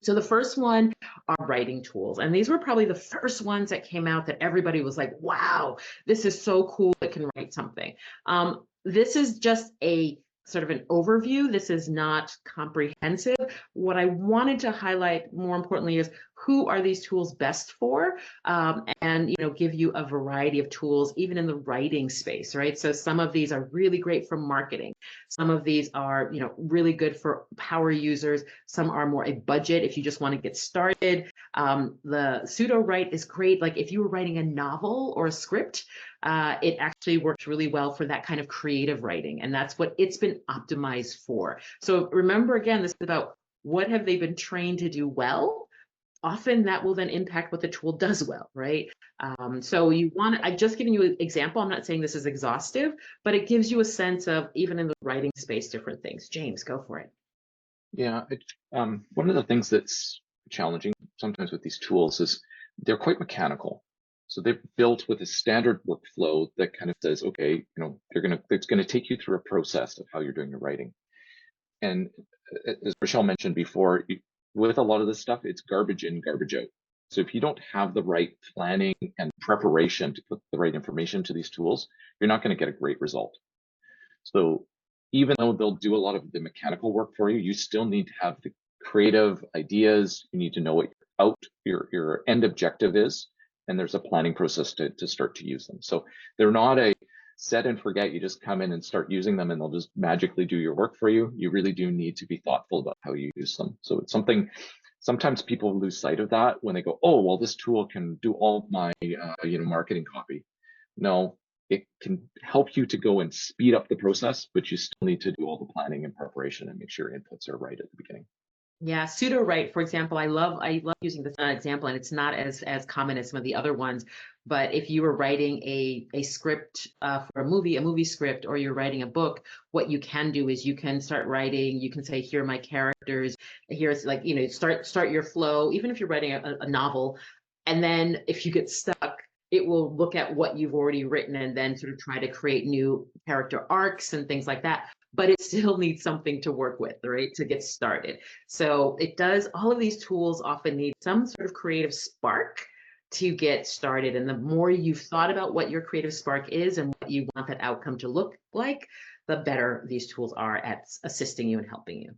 So the first one are writing tools. And these were probably the first ones that came out that everybody was like, wow, this is so cool. It can write something. This is just a sort of an overview. This is not comprehensive. What I wanted to highlight more importantly is who are these tools best for, and give you a variety of tools even in the writing space, right? So some of these are really great for marketing. Some of these are really good for power users. Some are more a budget if you just want to get started. The Sudo Write is great, like if you were writing a novel or a script. It actually works really well for that kind of creative writing, and that's what it's been optimized for. So remember, again, this is about what have they been trained to do well. Often that will then impact what the tool does well, right? So I've just given you an example. I'm not saying this is exhaustive, but it gives you a sense of, even in the writing space, different things. James, go for it. Yeah, one of the things that's challenging sometimes with these tools is they're quite mechanical. So they're built with a standard workflow that kind of says, okay, it's going to take you through a process of how you're doing your writing. And as Rochelle mentioned before, with a lot of this stuff, it's garbage in, garbage out. So if you don't have the right planning and preparation to put the right information to these tools, you're not going to get a great result. So even though they'll do a lot of the mechanical work for you, you still need to have the creative ideas. You need to know what your end objective is, and there's a planning process to start to use them. So they're not a set and forget. You just come in and start using them and they'll just magically do your work for you. You really do need to be thoughtful about how you use them. So it's something, sometimes people lose sight of that when they go, oh, well, this tool can do all my marketing copy. No, it can help you to go and speed up the process, but you still need to do all the planning and preparation and make sure your inputs are right at the beginning. Yeah, Sudo Write, for example, I love using this example, and it's not as common as some of the other ones. But if you were writing a script for a movie script, or you're writing a book, what you can do is you can start writing. You can say, here are my characters. Here's start your flow. Even if you're writing a novel, and then if you get stuck, it will look at what you've already written and then sort of try to create new character arcs and things like that. But it still needs something to work with, right, to get started. So it does, all of these tools often need some sort of creative spark to get started. And the more you've thought about what your creative spark is and what you want that outcome to look like, the better these tools are at assisting you and helping you.